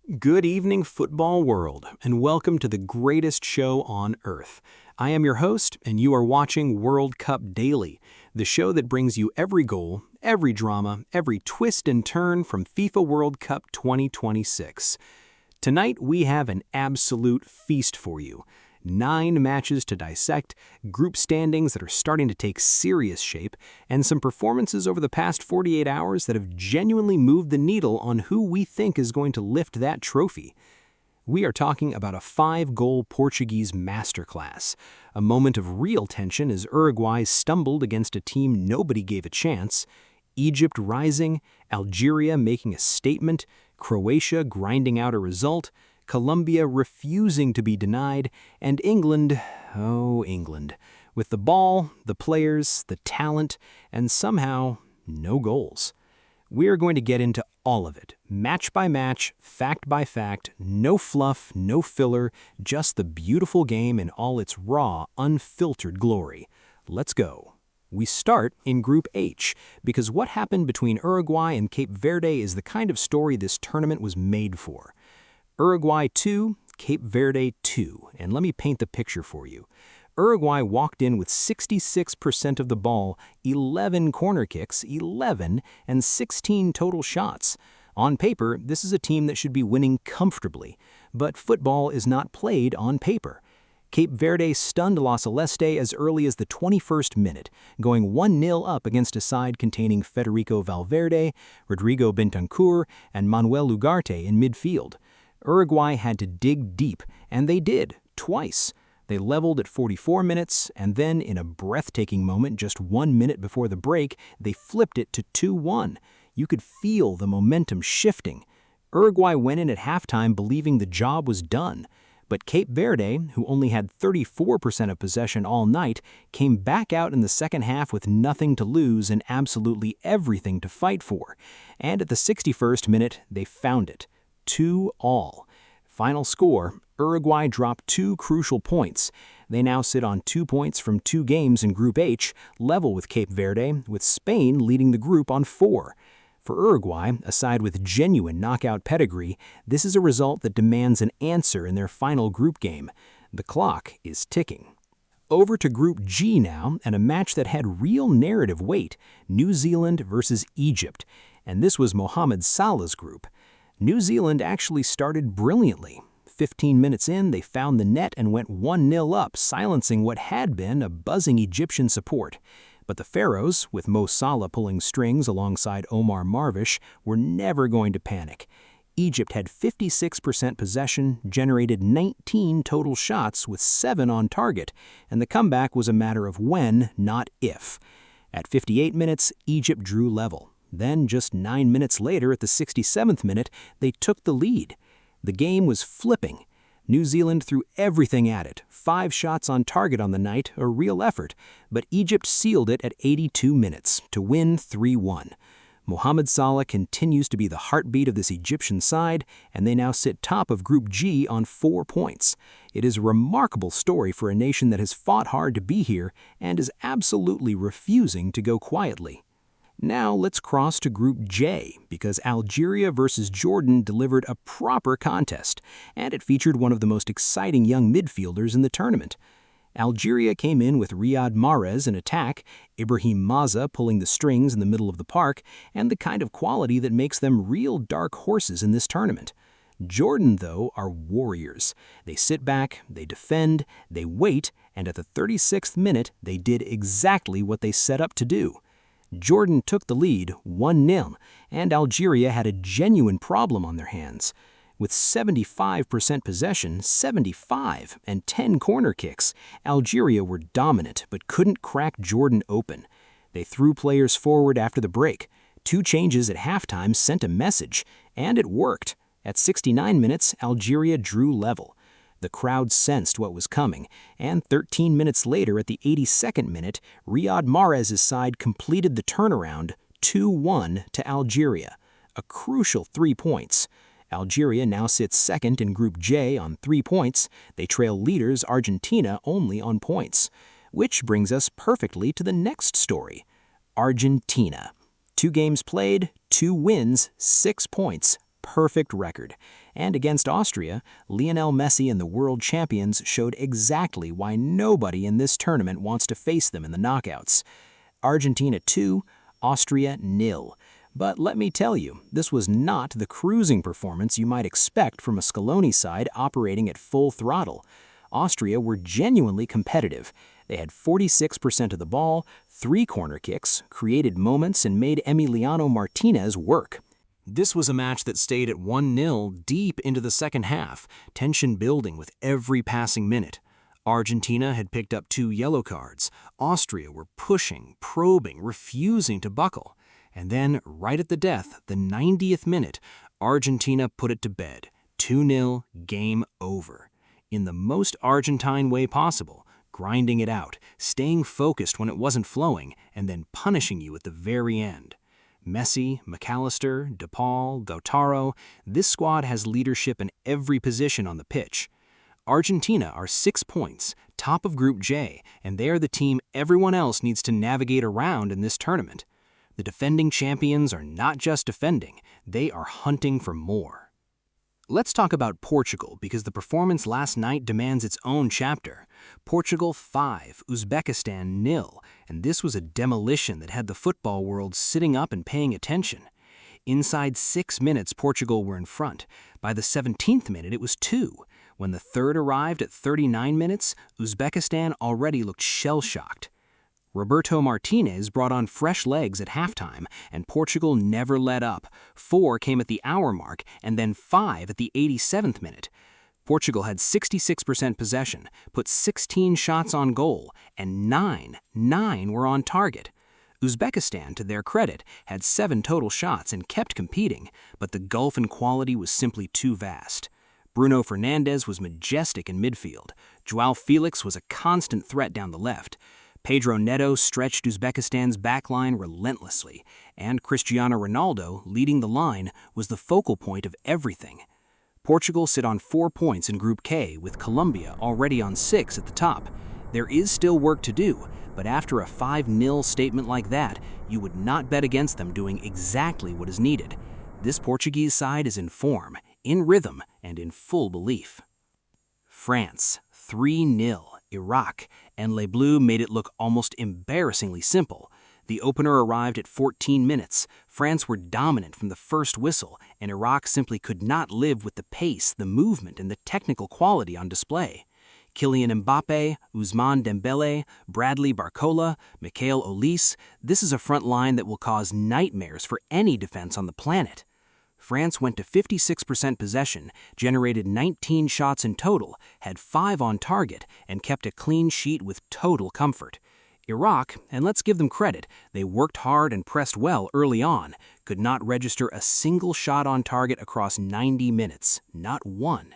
Good evening, football world, and welcome to the greatest show on earth. I am your host, and you are watching World Cup Daily, the show that brings you every goal, every drama, every twist and turn from FIFA World Cup 2026. Tonight, we have an absolute feast for you. 9 matches to dissect, group standings that are starting to take serious shape, and some performances over the past 48 hours that have genuinely moved the needle on who we think is going to lift that trophy. We are talking about a 5-goal Portuguese masterclass, a moment of real tension as Uruguay stumbled against a team nobody gave a chance, Egypt rising, Algeria making a statement, Croatia grinding out a result, Colombia refusing to be denied, and England, oh England, with the ball, the players, the talent, and somehow no goals. We are going to get into all of it, match by match, fact by fact, no fluff, no filler, just the beautiful game in all its raw, unfiltered glory. Let's go. We start in Group H, because what happened between Uruguay and Cape Verde is the kind of story this tournament was made for. Uruguay 2, Cape Verde 2, and let me paint the picture for you. Uruguay walked in with 66% of the ball, 11 corner kicks, 11, and 16 total shots. On paper, this is a team that should be winning comfortably, but football is not played on paper. Cape Verde stunned La Celeste as early as the 21st minute, going 1-0 up against a side containing Federico Valverde, Rodrigo Bentancur, and Manuel Ugarte in midfield. Uruguay had to dig deep, and they did, twice. They leveled at 44 minutes, and then, in a breathtaking moment just 1 minute before the break, they flipped it to 2-1. You could feel the momentum shifting. Uruguay went in at halftime believing the job was done. But Cape Verde, who only had 34% of possession all night, came back out in the second half with nothing to lose and absolutely everything to fight for. And at the 61st minute, they found it. 2-2. Final score, Uruguay dropped 2 crucial points. They now sit on 2 points from 2 games in Group H, level with Cape Verde, with Spain leading the group on 4. For Uruguay, a side with genuine knockout pedigree, this is a result that demands an answer in their final group game. The clock is ticking. Over to Group G now, and a match that had real narrative weight, New Zealand versus Egypt. And this was Mohamed Salah's group. New Zealand actually started brilliantly. 15 minutes in, they found the net and went 1-0 up, silencing what had been a buzzing Egyptian support. But the Pharaohs, with Mo Salah pulling strings alongside Omar Marvish, were never going to panic. Egypt had 56% possession, generated 19 total shots with 7 on target, and the comeback was a matter of when, not if. At 58 minutes, Egypt drew level. Then, just 9 minutes later, at the 67th minute, they took the lead. The game was flipping. New Zealand threw everything at it, 5 shots on target on the night, a real effort, but Egypt sealed it at 82 minutes to win 3-1. Mohamed Salah continues to be the heartbeat of this Egyptian side, and they now sit top of Group G on 4 points. It is a remarkable story for a nation that has fought hard to be here and is absolutely refusing to go quietly. Now let's cross to Group J, because Algeria versus Jordan delivered a proper contest, and it featured one of the most exciting young midfielders in the tournament. Algeria came in with Riyad Mahrez in attack, Ibrahim Maza pulling the strings in the middle of the park, and the kind of quality that makes them real dark horses in this tournament. Jordan, though, are warriors. They sit back, they defend, they wait, and at the 36th minute, they did exactly what they set up to do. Jordan took the lead 1-0, and Algeria had a genuine problem on their hands. With 75% possession, 75, and 10 corner kicks, Algeria were dominant but couldn't crack Jordan open. They threw players forward after the break. 2 changes at halftime sent a message, and it worked. At 69 minutes, Algeria drew level. The crowd sensed what was coming, and 13 minutes later at the 82nd minute, Riyad Mahrez's side completed the turnaround 2-1 to Algeria. A crucial 3 points. Algeria now sits second in Group J on 3 points. They trail leaders Argentina only on points. Which brings us perfectly to the next story. Argentina. 2 games played, 2 wins, 6 points. perfect record. And against Austria, Lionel Messi and the world champions showed exactly why nobody in this tournament wants to face them in the knockouts. Argentina 2, Austria 0. But let me tell you, this was not the cruising performance you might expect from a Scaloni side operating at full throttle. Austria were genuinely competitive. They had 46% of the ball, 3 corner kicks, created moments, and made Emiliano Martinez work. This was a match that stayed at 1-0 deep into the second half, tension building with every passing minute. Argentina had picked up 2 yellow cards. Austria were pushing, probing, refusing to buckle. And then, right at the death, the 90th minute, Argentina put it to bed. 2-0, game over. In the most Argentine way possible, grinding it out, staying focused when it wasn't flowing, and then punishing you at the very end. Messi, McAllister, DePaul, Lautaro, this squad has leadership in every position on the pitch. Argentina are 6 points, top of Group J, and they are the team everyone else needs to navigate around in this tournament. The defending champions are not just defending, they are hunting for more. Let's talk about Portugal because the performance last night demands its own chapter. Portugal 5, Uzbekistan 0, and this was a demolition that had the football world sitting up and paying attention. Inside 6 minutes, Portugal were in front. By the 17th minute, it was 2. When the third arrived at 39 minutes, Uzbekistan already looked shell-shocked. Roberto Martinez brought on fresh legs at halftime, and Portugal never let up. 4 came at the hour mark, and then 5 at the 87th minute. Portugal had 66% possession, put 16 shots on goal, and 9 were on target. Uzbekistan, to their credit, had 7 total shots and kept competing, but the gulf in quality was simply too vast. Bruno Fernandes was majestic in midfield. Joao Felix was a constant threat down the left. Pedro Neto stretched Uzbekistan's backline relentlessly, and Cristiano Ronaldo, leading the line, was the focal point of everything. Portugal sit on 4 points in Group K, with Colombia already on 6 at the top. There is still work to do, but after a 5-0 statement like that, you would not bet against them doing exactly what is needed. This Portuguese side is in form, in rhythm, and in full belief. France, 3-0. Iraq, and Les Bleus made it look almost embarrassingly simple. The opener arrived at 14 minutes. France were dominant from the first whistle, and Iraq simply could not live with the pace, the movement, and the technical quality on display. Kylian Mbappe, Ousmane Dembele, Bradley Barcola, Michael Olise, this is a front line that will cause nightmares for any defense on the planet. France went to 56% possession, generated 19 shots in total, had 5 on target, and kept a clean sheet with total comfort. Iraq, and let's give them credit, they worked hard and pressed well early on, could not register a single shot on target across 90 minutes, not one.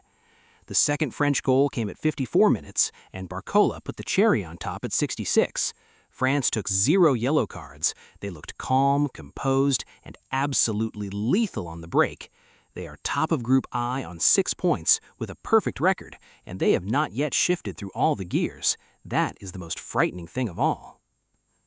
The second French goal came at 54 minutes, and Barcola put the cherry on top at 66. France took 0 yellow cards. They looked calm, composed, and absolutely lethal on the break. They are top of Group I on 6 points with a perfect record, and they have not yet shifted through all the gears. That is the most frightening thing of all.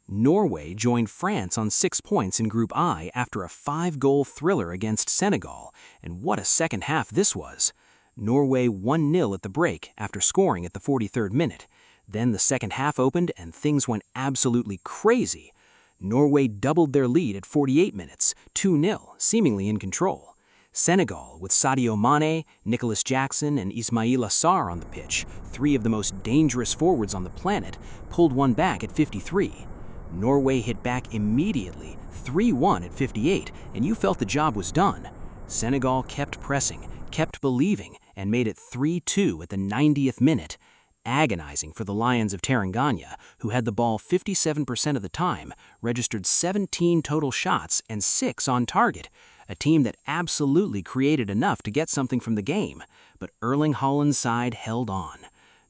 Norway joined France on 6 points in Group I after a 5-goal thriller against Senegal, and what a second half this was. Norway 1-0 at the break after scoring at the 43rd minute. Then the second half opened and things went absolutely crazy. Norway doubled their lead at 48 minutes, 2-0, seemingly in control. Senegal, with Sadio Mane, Nicholas Jackson, and Ismaïla Sarr on the pitch, 3 of the most dangerous forwards on the planet, pulled one back at 53. Norway hit back immediately, 3-1 at 58, and you felt the job was done. Senegal kept pressing, kept believing, and made it 3-2 at the 90th minute. Agonizing for the Lions of Teranganya, who had the ball 57% of the time, registered 17 total shots and 6 on target, a team that absolutely created enough to get something from the game. But Erling Haaland's side held on.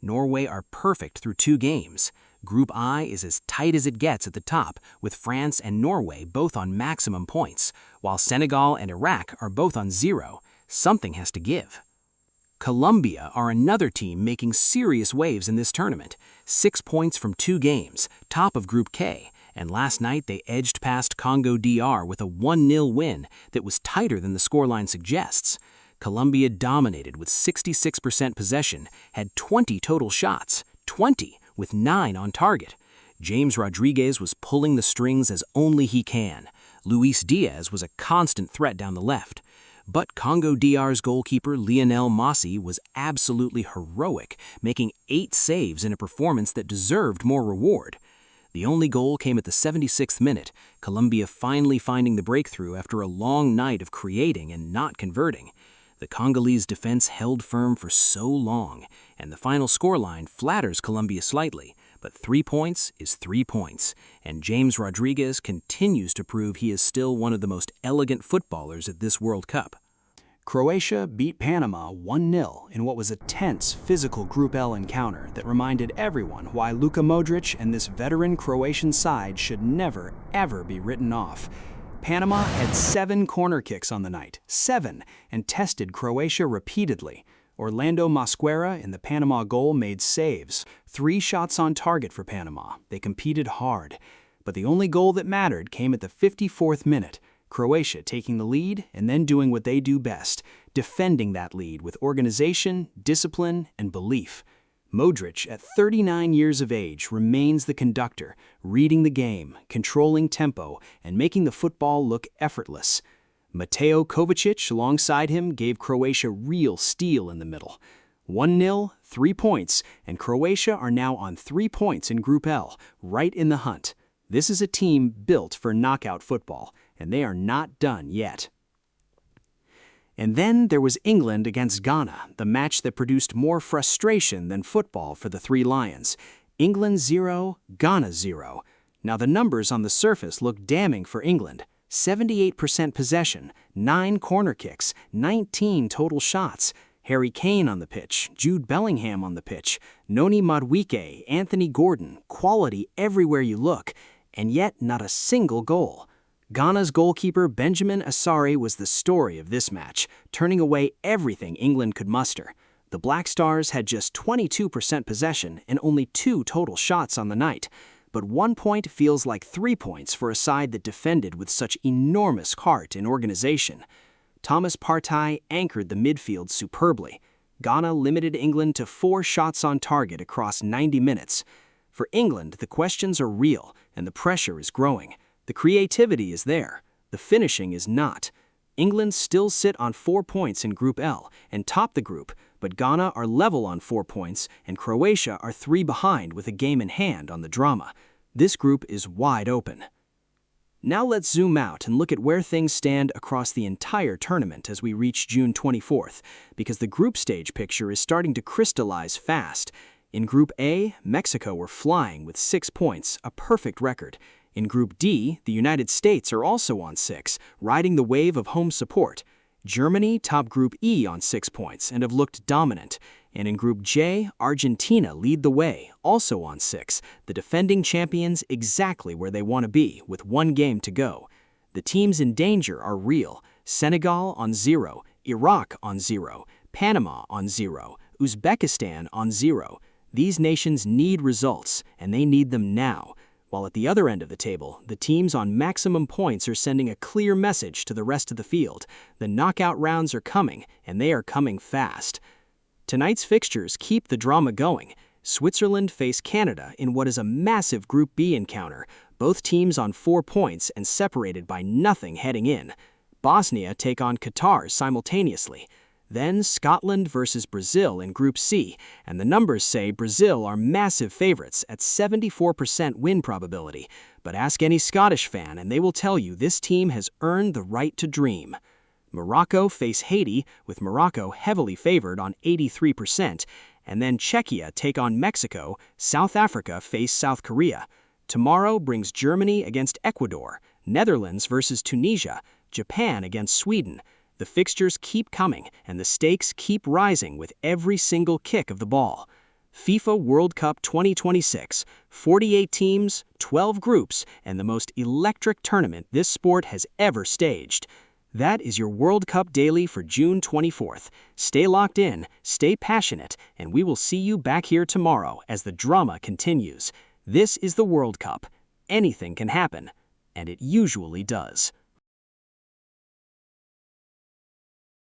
Norway are perfect through 2 games. Group I is as tight as it gets at the top, with France and Norway both on maximum points, while Senegal and Iraq are both on 0. Something has to give. Colombia are another team making serious waves in this tournament. 6 points from 2 games, top of Group K, and last night they edged past Congo DR with a 1-0 win that was tighter than the scoreline suggests. Colombia dominated with 66% possession, had 20 total shots, 20 with 9 on target. James Rodriguez was pulling the strings as only he can. Luis Diaz was a constant threat down the left. But Congo DR's goalkeeper Lionel Messi was absolutely heroic, making 8 saves in a performance that deserved more reward. The only goal came at the 76th minute, Colombia finally finding the breakthrough after a long night of creating and not converting. The Congolese defense held firm for so long, and the final scoreline flatters Colombia slightly, but 3 points is 3 points, and James Rodriguez continues to prove he is still one of the most elegant footballers at this World Cup. Croatia beat Panama 1-0 in what was a tense, physical Group L encounter that reminded everyone why Luka Modric and this veteran Croatian side should never, ever be written off. Panama had 7 corner kicks on the night, 7, and tested Croatia repeatedly. Orlando Mosquera in the Panama goal made saves, 3 shots on target for Panama. They competed hard. But the only goal that mattered came at the 54th minute, Croatia taking the lead and then doing what they do best, defending that lead with organization, discipline, and belief. Modric, at 39 years of age, remains the conductor, reading the game, controlling tempo, and making the football look effortless. Mateo Kovacic alongside him gave Croatia real steel in the middle. 1-0, 3 points, and Croatia are now on 3 points in Group L, right in the hunt. This is a team built for knockout football, and they are not done yet. And then there was England against Ghana, the match that produced more frustration than football for the Three Lions. England 0, Ghana 0. Now the numbers on the surface look damning for England. 78% possession, 9 corner kicks, 19 total shots. Harry Kane on the pitch, Jude Bellingham on the pitch, Noni Madueke, Anthony Gordon, quality everywhere you look, and yet not a single goal. Ghana's goalkeeper Benjamin Asare was the story of this match, turning away everything England could muster. The Black Stars had just 22% possession and only 2 total shots on the night. But 1 point feels like 3 points for a side that defended with such enormous heart and organization. Thomas Partey anchored the midfield superbly. Ghana limited England to 4 shots on target across 90 minutes. For England, the questions are real and the pressure is growing. The creativity is there. The finishing is not. England still sit on 4 points in Group L and top the group, but Ghana are level on 4 points and Croatia are 3 behind with a game in hand on the drama. This group is wide open. Now let's zoom out and look at where things stand across the entire tournament as we reach June 24th, because the group stage picture is starting to crystallize fast. In Group A, Mexico were flying with 6 points, a perfect record. In Group D, the United States are also on 6, riding the wave of home support. Germany top Group E on 6 points and have looked dominant. And in Group J, Argentina lead the way, also on 6, the defending champions exactly where they want to be, with 1 game to go. The teams in danger are real: Senegal on 0, Iraq on 0, Panama on 0, Uzbekistan on 0. These nations need results, and they need them now. While at the other end of the table, the teams on maximum points are sending a clear message to the rest of the field. The knockout rounds are coming, and they are coming fast. Tonight's fixtures keep the drama going. Switzerland face Canada in what is a massive Group B encounter, both teams on 4 points and separated by nothing heading in. Bosnia take on Qatar simultaneously. Then Scotland versus Brazil in Group C, and the numbers say Brazil are massive favorites at 74% win probability. But ask any Scottish fan and they will tell you this team has earned the right to dream. Morocco face Haiti, with Morocco heavily favored on 83%, and then Czechia take on Mexico, South Africa face South Korea. Tomorrow brings Germany against Ecuador, Netherlands versus Tunisia, Japan against Sweden. The fixtures keep coming, and the stakes keep rising with every single kick of the ball. FIFA World Cup 2026, 48 teams, 12 groups, and the most electric tournament this sport has ever staged. That is your World Cup Daily for June 24th. Stay locked in, stay passionate, and we will see you back here tomorrow as the drama continues. This is the World Cup. anything can happen, and it usually does.